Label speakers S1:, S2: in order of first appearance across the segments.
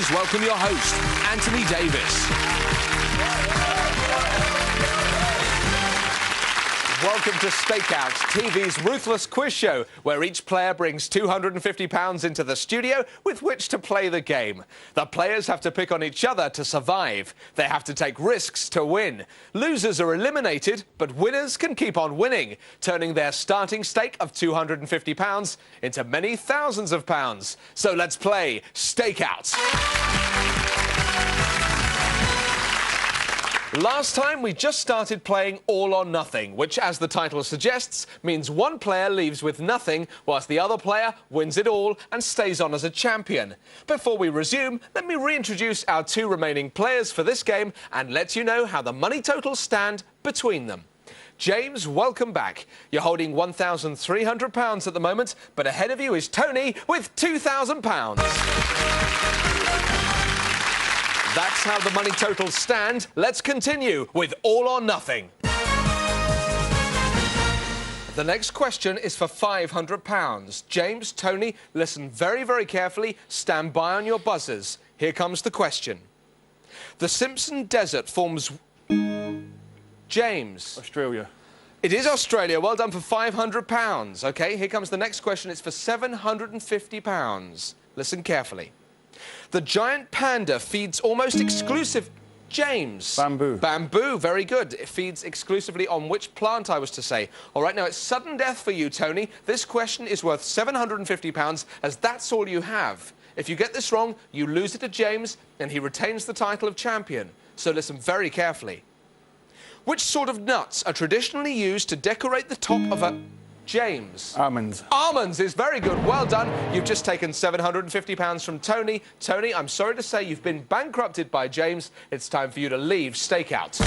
S1: please welcome your host, Anthony Davis. Welcome to Stakeout, TV's ruthless quiz show, where each player brings £250 into the studio with which to play the game. The players have to pick on each other to survive. They have to take risks to win. Losers are eliminated, but winners can keep on winning, turning their starting stake of £250 into many thousands of pounds. So let's play Stakeout. Last time, we just started playing All or Nothing, which, as the title suggests, means one player leaves with nothing, whilst the other player wins it all and stays on as a champion. Before we resume, let me reintroduce our two remaining players for this game and let you know how the money totals stand between them. James, welcome back. You're holding £1,300 at the moment, but ahead of you is Tony with £2,000. That's how the money totals stand. Let's continue with All or Nothing. The next question is for £500. James, Tony, listen very, very carefully. Stand by on your buzzers. Here comes the question. The Simpson Desert forms... James.
S2: Australia.
S1: It is Australia. Well done for £500. OK, here comes the next question. It's for £750. Listen carefully. The giant panda feeds almost exclusive... James.
S2: Bamboo.
S1: Bamboo, very good. It feeds exclusively on which plant, I was to say. All right, now it's sudden death for you, Tony. This question is worth £750, as that's all you have. If you get this wrong, you lose it to James, and he retains the title of champion. So listen very carefully. Which sort of nuts are traditionally used to decorate the top of a... James.
S2: Almonds.
S1: Almonds is very good. Well done. You've just taken £750 from Tony. Tony, I'm sorry to say you've been bankrupted by James. It's time for you to leave Stakeout.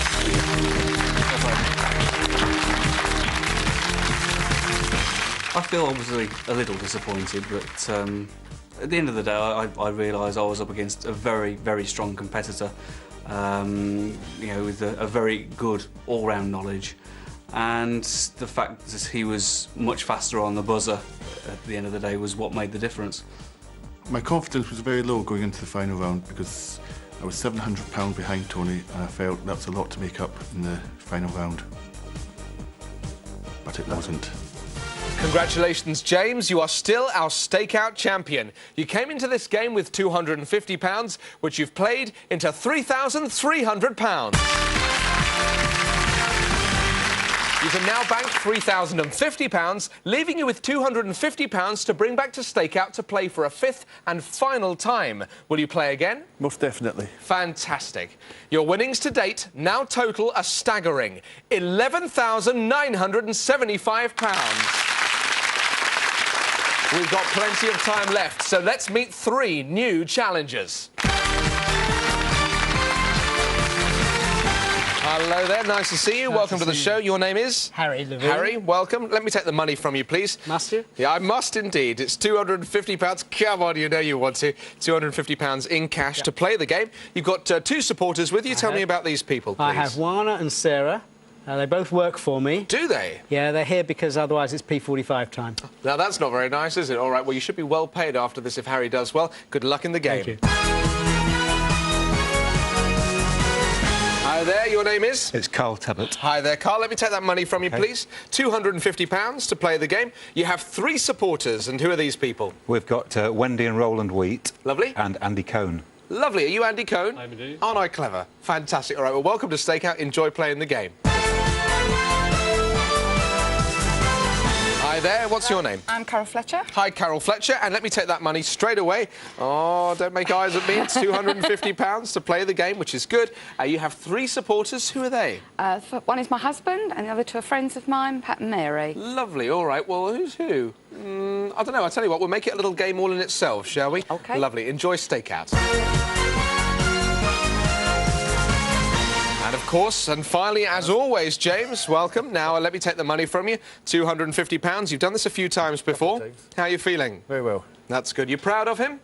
S3: I feel obviously a little disappointed, but at the end of the day, I realised I was up against a very, very strong competitor, you know, with a very good all-round knowledge. And the fact that he was much faster on the buzzer at the end of the day was what made the difference.
S4: My confidence was very low going into the final round because I was £700 behind Tony and I felt that was a lot to make up in the final round. But it wasn't.
S1: Congratulations, James. You are still our Stakeout champion. You came into this game with £250, which you've played into £3,300. You can now bank £3,050, leaving you with £250 to bring back to Stakeout to play for a fifth and final time. Will you play again?
S2: Most definitely.
S1: Fantastic. Your winnings to date now total a staggering £11,975. We've got plenty of time left, so let's meet three new challengers. Hello there, nice to see you. Welcome to the show. Your name is?
S5: Harry Levine.
S1: Harry, welcome. Let me take the money from you, please.
S5: Must you?
S1: Yeah, I must indeed. It's £250. Come on, you know you want to. £250 in cash to play the game. You've got two supporters with you. Tell me about these people, please.
S5: I have Wana and Sarah. They both work for me.
S1: Do they?
S5: Yeah, they're here because otherwise it's P45 time.
S1: Now, that's not very nice, is it? All right, well, you should be well paid after this if Harry does well. Good luck in the game.
S5: Thank you.
S1: Hi there, your name is?
S6: It's Carl Tabbert.
S1: Hi there, Carl. Let me take that money from you, please. £250 to play the game. You have three supporters, and who are these people?
S6: We've got Wendy and Roland Wheat.
S1: Lovely.
S6: And Andy Cohn.
S1: Lovely. Are you Andy Cohn?
S2: I'm indeed.
S1: Aren't I clever? Fantastic. All right, well, welcome to Stakeout. Enjoy playing the game. Hi there, what's your name?
S7: I'm Carol Fletcher.
S1: Hi, Carol Fletcher, and let me take that money straight away. Oh, don't make eyes at me. It's £250 to play the game, which is good. You have three supporters. Who are they?
S7: One is my husband, and the other two are friends of mine, Pat and Mary.
S1: Lovely. All right, well, who's who? I don't know. I'll tell you what, we'll make it a little game all in itself, shall we?
S7: OK.
S1: Lovely. Enjoy Stakeout. And, of course, and finally, as always, James, welcome. Now, let me take the money from you. £250. You've done this a few times before. How are you feeling?
S2: Very well.
S1: That's good. You proud of him?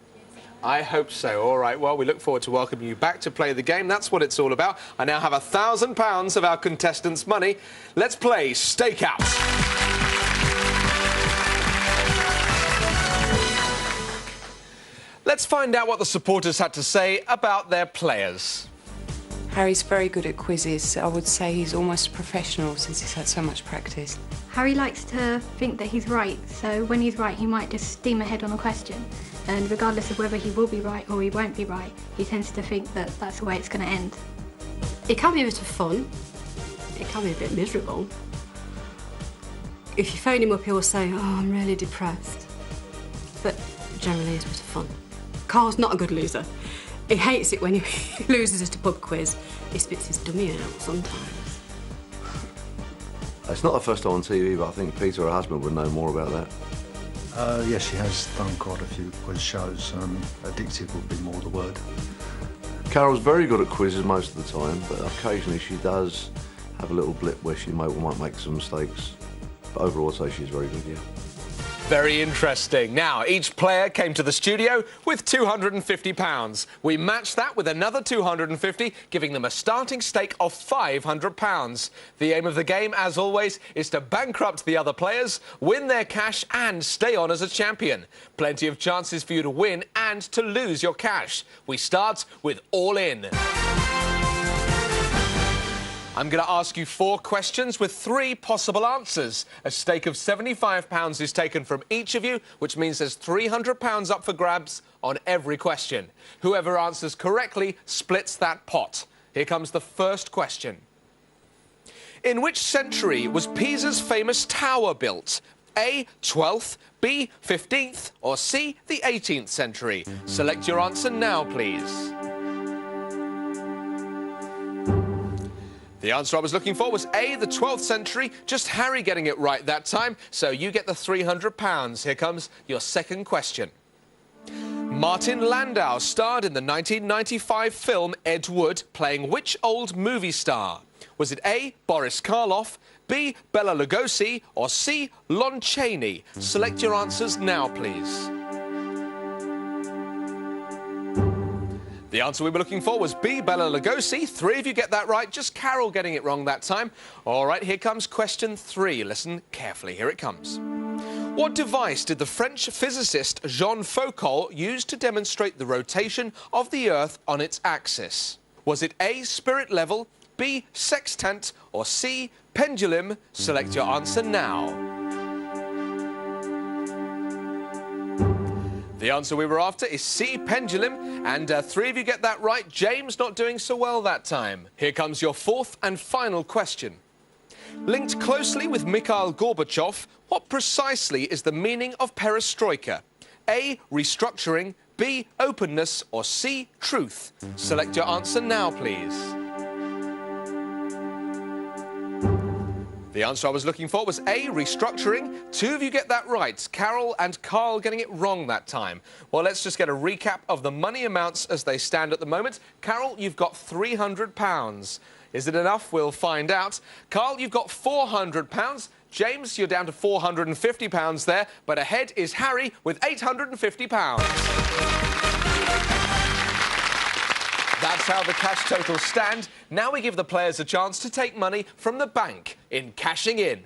S1: I hope so. All right, well, we look forward to welcoming you back to play the game. That's what it's all about. I now have £1,000 of our contestants' money. Let's play Stakeout. Let's find out what the supporters had to say about their players.
S2: Harry's very good at quizzes. I would say he's almost a professional since he's had so much practice.
S8: Harry likes to think that he's right, so when he's right, he might just steam ahead on a question. And regardless of whether he will be right or he won't be right, he tends to think that that's the way it's going to end.
S9: It can be a bit of fun. It can be a bit miserable. If you phone him up, he'll say, "Oh, I'm really depressed." But generally, it's a bit of fun. Carl's not a good loser. He hates it when he loses at a pub quiz. He spits his dummy out sometimes.
S10: It's not the first time on TV, but I think Peter, her husband, would know more about that.
S11: Yes, she has done quite a few quiz shows. Addictive would be more the word.
S10: Carol's very good at quizzes most of the time, but occasionally she does have a little blip where she might make some mistakes. But overall, I'd say she's very good, yeah.
S1: Very interesting. Now, each player came to the studio with £250. We matched that with another £250, giving them a starting stake of £500. The aim of the game, as always, is to bankrupt the other players, win their cash and stay on as a champion. Plenty of chances for you to win and to lose your cash. We start with All In. I'm going to ask you 4 questions with 3 possible answers. A stake of £75 is taken from each of you, which means there's £300 up for grabs on every question. Whoever answers correctly splits that pot. Here comes the first question. In which century was Pisa's famous tower built? A, 12th, B, 15th, or C, the 18th century? Select your answer now, please. The answer I was looking for was A, the 12th century. Just Harry getting it right that time, so you get the £300. Here comes your second question. Martin Landau starred in the 1995 film Ed Wood, playing which old movie star? Was it A, Boris Karloff, B, Bela Lugosi, or C, Lon Chaney? Select your answers now, please. The answer we were looking for was B, Bela Lugosi. 3 of you get that right, just Carol getting it wrong that time. All right, here comes question 3. Listen carefully, here it comes. What device did the French physicist Jean Foucault use to demonstrate the rotation of the Earth on its axis? Was it A, spirit level, B, sextant, or C, pendulum? Select your answer now. The answer we were after is C, pendulum, and 3 of you get that right. James not doing so well that time. Here comes your 4th and final question. Linked closely with Mikhail Gorbachev, what precisely is the meaning of perestroika? A, restructuring, B, openness, or C, truth? Select your answer now, please. The answer I was looking for was A, restructuring. 2 of you get that right. Carol and Carl getting it wrong that time. Well, let's just get a recap of the money amounts as they stand at the moment. Carol, you've got £300. Is it enough? We'll find out. Carl, you've got £400. James, you're down to £450 there, but ahead is Harry with £850. That's how the cash totals stand. Now we give the players a chance to take money from the bank in Cashing In.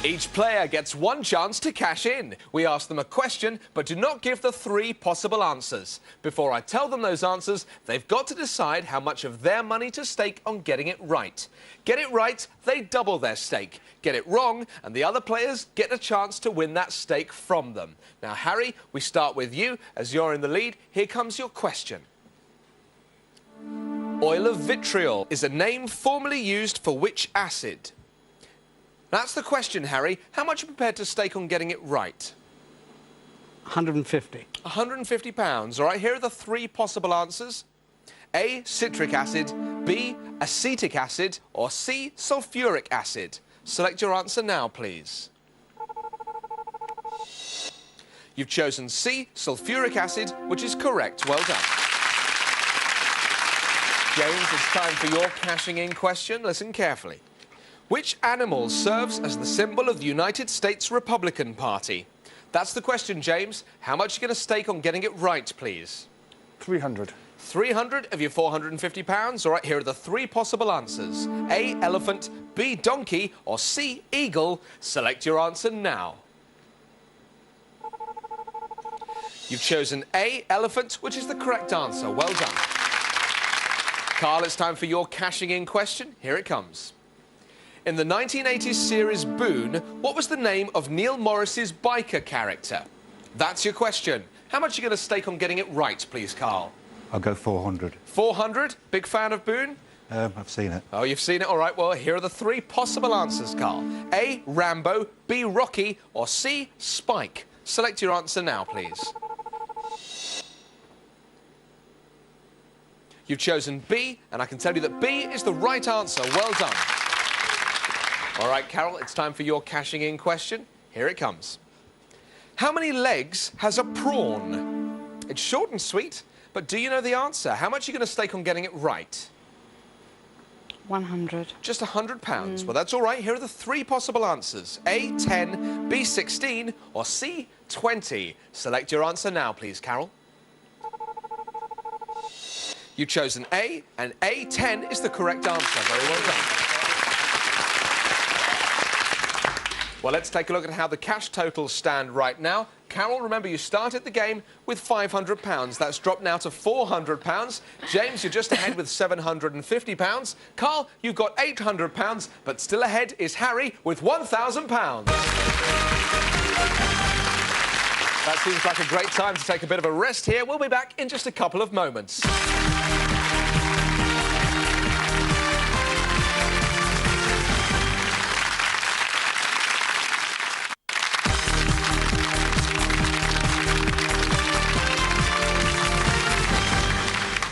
S1: Each player gets 1 chance to cash in. We ask them a question, but do not give the 3 possible answers. Before I tell them those answers, they've got to decide how much of their money to stake on getting it right. Get it right, they double their stake. Get it wrong, and the other players get a chance to win that stake from them. Now, Harry, we start with you. As you're in the lead, here comes your question. Oil of vitriol is a name formerly used for which acid? That's the question, Harry. How much are you prepared to stake on getting it right?
S5: £150.
S1: £150. All right, here are the 3 possible answers. A, citric acid, B, acetic acid, or C, sulfuric acid. Select your answer now, please. You've chosen C, sulfuric acid, which is correct. Well done. James, it's time for your cashing in question. Listen carefully. Which animal serves as the symbol of the United States Republican Party? That's the question, James. How much are you going to stake on getting it right, please?
S12: 300.
S1: 300 of your £450. All right, here are the 3 possible answers. A, elephant, B, donkey, or C, eagle. Select your answer now. You've chosen A, elephant, which is the correct answer. Well done. Carl, it's time for your cashing in question. Here it comes. In the 1980s series Boone, what was the name of Neil Morris's biker character? That's your question. How much are you going to stake on getting it right, please, Carl?
S6: I'll go 400.
S1: 400? Big fan of Boone?
S6: I've seen it.
S1: Oh, you've seen it? All right, well, here are the three possible answers, Carl. A, Rambo, B, Rocky, or C, Spike. Select your answer now, please. You've chosen B, and I can tell you that B is the right answer. Well done. All right, Carol, it's time for your cashing in question. Here it comes. How many legs has a prawn? It's short and sweet, but do you know the answer? How much are you going to stake on getting it right?
S7: 100.
S1: Just £100. Well, that's all right. Here are the three possible answers. A, 10, B, 16, or C, 20. Select your answer now, please, Carol. You've chosen A, and A, 10 is the correct answer. Very well done. Well, let's take a look at how the cash totals stand right now. Carol, remember, you started the game with £500. That's dropped now to £400. James, you're just ahead with £750. Carl, you've got £800, but still ahead is Harry with £1,000. That seems like a great time to take a bit of a rest here. We'll be back in just a couple of moments.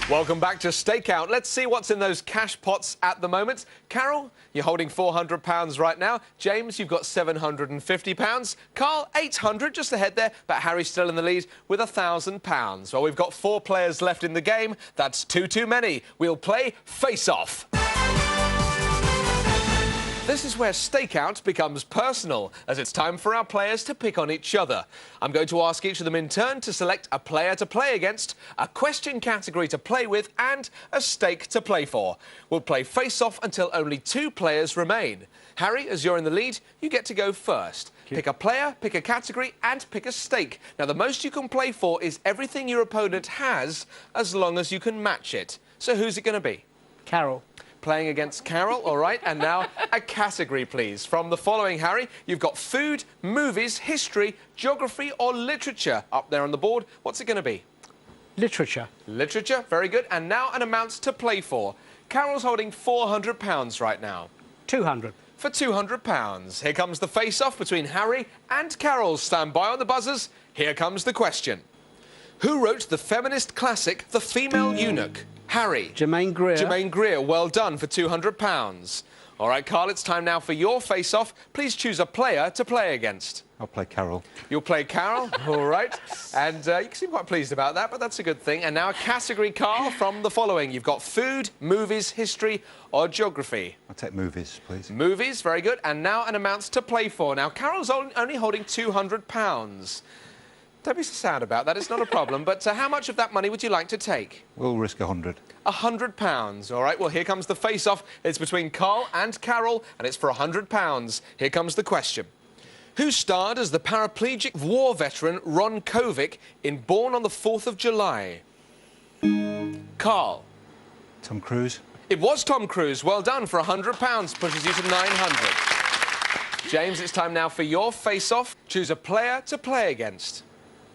S1: Welcome back to Stakeout. Let's see what's in those cash pots at the moment. Carol, you're holding £400 right now. James, you've got £750. Carl, £800, just ahead there, but Harry's still in the lead with £1,000. Well, we've got 4 players left in the game. That's 2 too many. We'll play face-off. This is where Stakeout becomes personal, as it's time for our players to pick on each other. I'm going to ask each of them in turn to select a player to play against, a question category to play with, and a stake to play for. We'll play face-off until only 2 players remain. Harry, as you're in the lead, you get to go first. Pick a player, pick a category, and pick a stake. Now, the most you can play for is everything your opponent has, as long as you can match it. So who's it going to be?
S5: Carol.
S1: Playing against Carol, all right. And now a category, please. From the following, Harry, you've got food, movies, history, geography, or literature up there on the board. What's it going to be?
S5: Literature.
S1: Literature, very good. And now an amount to play for. Carol's holding £400 right now.
S5: 200.
S1: For £200. Here comes the face-off between Harry and Carol. Stand by on the buzzers. Here comes the question. Who wrote the feminist classic, The Female Eunuch? Harry.
S5: Germaine Greer.
S1: Germaine Greer, well done, for £200. All right, Carl, it's time now for your face-off. Please choose a player to play against.
S6: I'll play Carol.
S1: You'll play Carol, all right. And you seem quite pleased about that, but that's a good thing. And now a category, Carl, from the following. You've got food, movies, history, or geography.
S6: I'll take movies, please.
S1: Movies, very good. And now an amount to play for. Now, Carol's only holding £200. Don't be so sad about that, it's not a problem. But how much of that money would you like to take?
S6: We'll risk 100.
S1: £100. All right, well, here comes the face-off. It's between Carl and Carol, and it's for £100. Here comes the question. Who starred as the paraplegic war veteran Ron Kovic in Born on the 4th of July? Carl.
S6: Tom Cruise.
S1: It was Tom Cruise. Well done, for £100. Pushes you to 900. James, it's time now for your face-off. Choose a player to play against.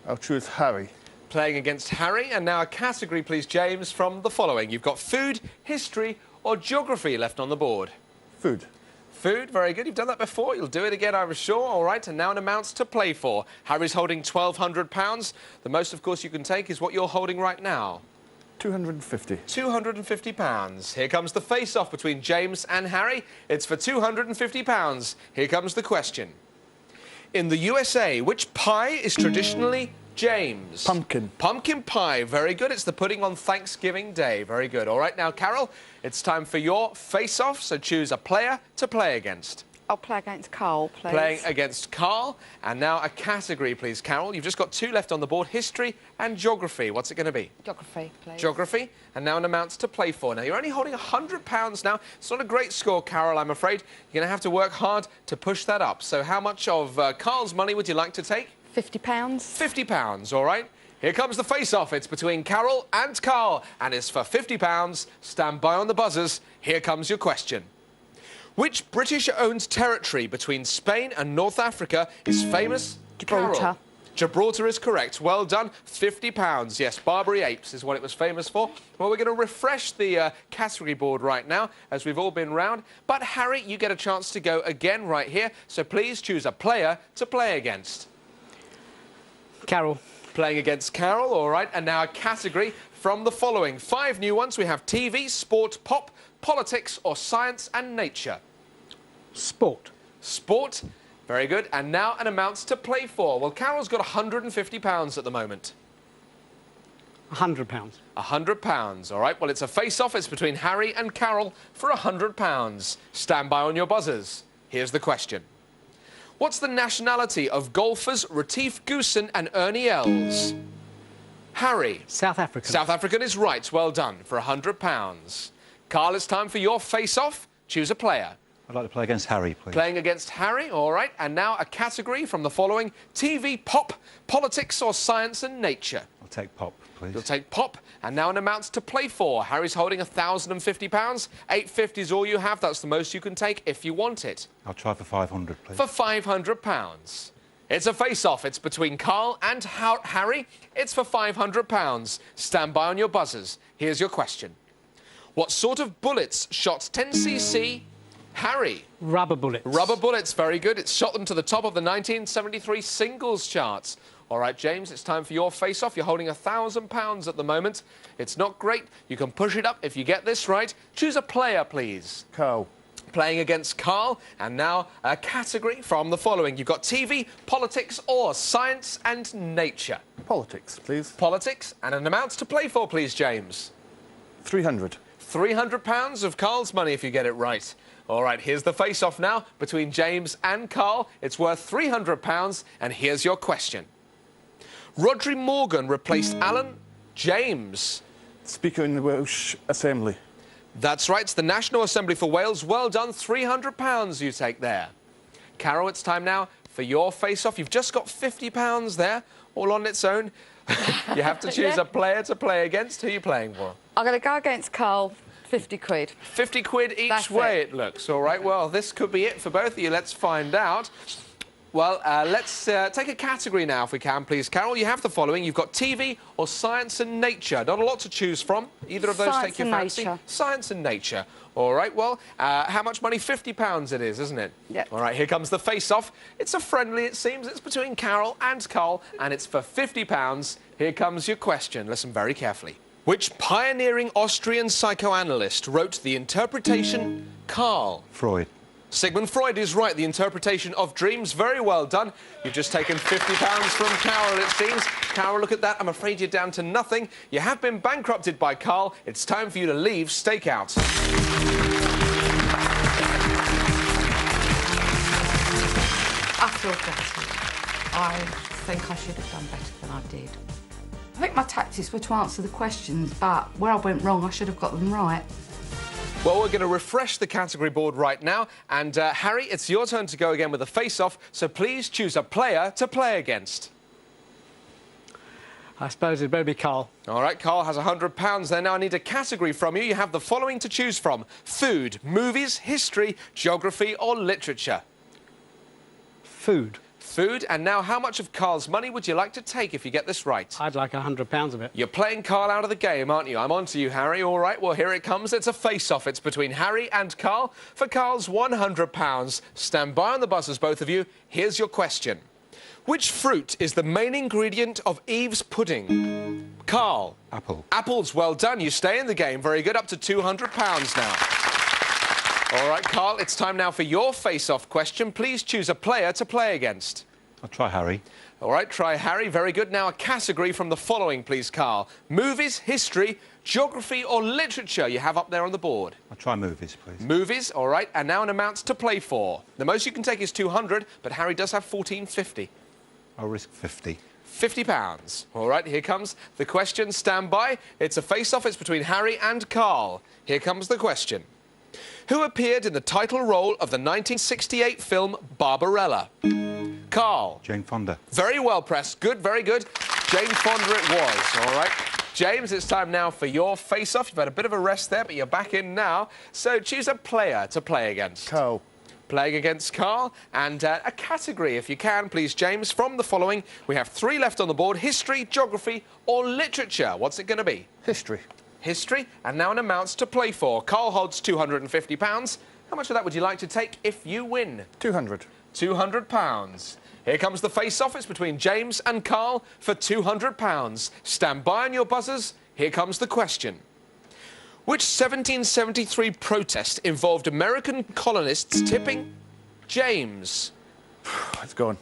S4: I'll choose Harry.
S1: Playing against Harry. And now a category, please, James, from the following. You've got food, history, or geography left on the board.
S4: Food.
S1: Food, very good. You've done that before. You'll do it again, I'm sure. All right, and now an amount to play for. Harry's holding £1,200. The most, of course, you can take is what you're holding right now.
S4: 250.
S1: £250. Here comes the face-off between James and Harry. It's for £250. Here comes the question. In the USA, which pie is traditionally James?
S4: Pumpkin.
S1: Pumpkin pie, very good. It's the pudding on Thanksgiving Day. Very good. All right, now, Carol, it's time for your face-off, so choose a player to play against.
S7: I'll play against Carl, please.
S1: Playing against Carl. And now a category, please, Carol. You've just got 2 left on the board, history and geography. What's it going to be?
S7: Geography, please.
S1: Geography. And now an amount to play for. Now, you're only holding £100 now. It's not a great score, Carol, I'm afraid. You're going to have to work hard to push that up. So how much of Carl's money would you like to take?
S7: £50.
S1: £50, all right. Here comes the face-off. It's between Carol and Carl, and it's for £50. Stand by on the buzzers. Here comes your question. Which British-owned territory between Spain and North Africa is famous?
S7: Gibraltar.
S1: Carol. Gibraltar is correct. Well done. £50. Yes, Barbary apes is what it was famous for. Well, we're going to refresh the category board right now, as we've all been round. But, Harry, you get a chance to go again right here. So please choose a player to play against.
S5: Carol.
S1: Playing against Carol, all right. And now a category from the following. 5 new ones. We have TV, sport, pop, politics or science and nature.
S5: Sport.
S1: Sport. Very good. And now an amount to play for. Well, Carol's got £150 at the moment.
S5: £100.
S1: £100. All right. Well, it's a face-off. It's between Harry and Carol for £100. Stand by on your buzzers. Here's the question. What's the nationality of golfers Retief Goosen and Ernie Els? Harry.
S5: South African.
S1: South African is right. Well done. For £100. Carl, it's time for your face-off. Choose a player.
S6: I'd like to play against Harry, please.
S1: Playing against Harry, all right. And now a category from the following. TV, pop, politics or science and nature.
S6: I'll take pop, please.
S1: You'll take pop. And now an amount to play for. Harry's holding £1,050. £850 is all you have. That's the most you can take if you want it.
S6: I'll try for 500, please.
S1: For £500. It's a face-off. It's between Carl and Harry. It's for £500. Stand by on your buzzers. Here's your question. What sort of bullets shot 10cc Harry?
S5: Rubber bullets.
S1: Rubber bullets, very good. It's shot them to the top of the 1973 singles charts. All right, James, it's time for your face-off. You're holding £1,000 at the moment. It's not great. You can push it up if you get this right. Choose a player, please.
S4: Carl.
S1: Playing against Carl. And now a category from the following. You've got TV, politics or science and nature.
S4: Politics, please.
S1: Politics. And an amount to play for, please, James.
S4: 300.
S1: £300 of Carl's money if you get it right. All right, here's the face-off now between James and Carl. It's worth £300, and here's your question. Rhodri Morgan replaced Alan James.
S4: Speaker in the Welsh Assembly.
S1: That's right, it's the National Assembly for Wales. Well done, £300 you take there. Carol, it's time now for your face-off. You've just got £50 there, all on its own. You have to choose a player to play against. Who are you playing for?
S7: I'm going to go against Carl. 50 quid.
S1: 50 quid each
S7: That's
S1: way, it looks. All right, well, this could be it for both of you. Let's find out. Well, let's take a category now, if we can, please. Carol, you have the following. You've got TV or science and nature. Not a lot to choose from. Either of those
S7: Science
S1: take your
S7: and
S1: fancy.
S7: nature.
S1: Science and nature. All right, well, how much money? £50 it is, isn't it?
S7: Yep.
S1: All right, here comes the face-off. It's a friendly, it seems. It's between Carol and Carl, and it's for £50. Here comes your question. Listen very carefully. Which pioneering Austrian psychoanalyst wrote The Interpretation? Carl.
S6: Freud.
S1: Sigmund Freud is right. The Interpretation of Dreams. Very well done. You've just taken £50 from Carol, it seems. Carol, look at that. I'm afraid you're down to nothing. You have been bankrupted by Carl. It's time for you to leave Stakeout.
S2: I feel gutted. I think I should have done better than I did. I think my tactics were to answer the questions, but where I went wrong, I should have got them right.
S1: Well, we're going to refresh the category board right now. And, Harry, it's your turn to go again with a face-off, so please choose a player to play against.
S5: I suppose it better be Carl.
S1: All right, Carl has £100 there. Now I need a category from you. You have the following to choose from. Food, movies, history, geography or literature.
S5: Food.
S1: Food. And now how much of Carl's money would you like to take if you get this right?
S5: I'd like £100 of it.
S1: You're playing Carl out of the game, aren't you? I'm on to you, Harry. All right, well, here it comes. It's a face-off. It's between Harry and Carl for Carl's £100. Stand by on the buzzers, both of you. Here's your question. Which fruit is the main ingredient of Eve's pudding? Carl.
S6: Apple.
S1: Apples, well done. You stay in the game. Very good. Up to £200 now. All right, Carl, it's time now for your face-off question. Please choose a player to play against.
S6: I'll try Harry.
S1: All right, try Harry. Very good. Now a category from the following, please, Carl. Movies, history, geography or literature you have up there on the board.
S6: I'll try movies, please.
S1: Movies, all right. And now an amount to play for. The most you can take is £200, but Harry does have £14.50.
S6: I'll risk 50.
S1: £50. All right, here comes the question. Stand by. It's a face-off. It's between Harry and Carl. Here comes the question. Who appeared in the title role of the 1968 film Barbarella? Carl.
S6: Jane Fonda.
S1: Very well pressed. Good, very good. Jane Fonda it was, all right. James, it's time now for your face-off. You've had a bit of a rest there, but you're back in now. So choose a player to play against.
S4: Carl.
S1: Playing against Carl. And a category, if you can, please, James. From the following, we have 3 left on the board. History, geography or literature. What's it going to be?
S4: History.
S1: History. And now an amount to play for. Carl holds £250. How much of that would you like to take if you win?
S4: 200.
S1: £200. Here comes the face-off. It's between James and Carl for £200. Stand by on your buzzers. Here comes the question. Which 1773 protest involved American colonists tipping James?
S4: It's gone.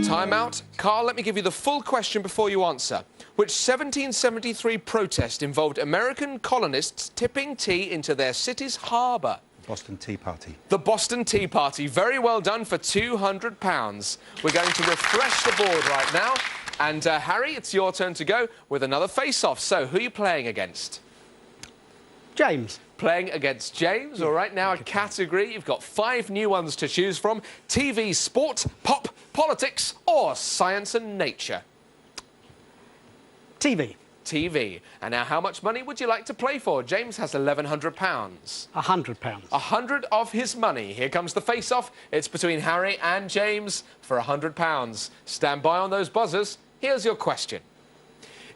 S1: Time out. Carl, let me give you the full question before you answer. Which 1773 protest involved American colonists tipping tea into their city's harbour?
S6: Boston Tea Party.
S1: The Boston Tea Party. Very well done for £200. We're going to refresh the board right now. And, Harry, it's your turn to go with another face-off. So, who are you playing against?
S5: James.
S1: Playing against James. All right, now a category. You've got 5 new ones to choose from. TV, sport, pop, politics or science and nature.
S5: TV.
S1: TV. And now how much money would you like to play for? James has £1,100.
S5: £100.
S1: 100 of his money. Here comes the face-off. It's between Harry and James for £100. Stand by on those buzzers. Here's your question.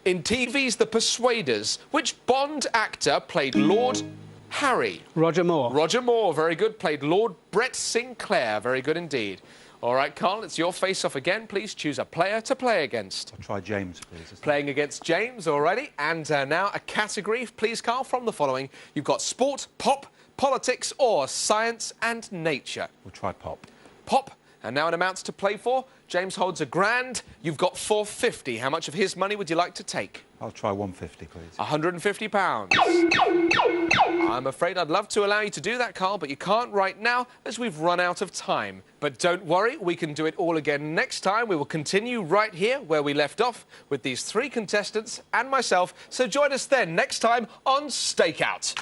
S1: In TV's The Persuaders, which Bond actor played Lord Harry?
S5: Roger Moore.
S1: Roger Moore, very good. Played Lord Brett Sinclair. Very good indeed. All right, Carl, it's your face-off again. Please choose a player to play against.
S6: I'll try James, please.
S1: Playing against James already. And now a category, please, Carl, from the following. You've got sport, pop, politics or science and nature.
S6: We'll try pop.
S1: Pop. And now an amount to play for. James holds £1,000. You've got £450. How much of his money would you like to take?
S6: I'll try 150, please.
S1: £150. I'm afraid I'd love to allow you to do that, Carl, but you can't right now as we've run out of time. But don't worry, we can do it all again next time. We will continue right here where we left off with these 3 contestants and myself. So join us then next time on Stakeout.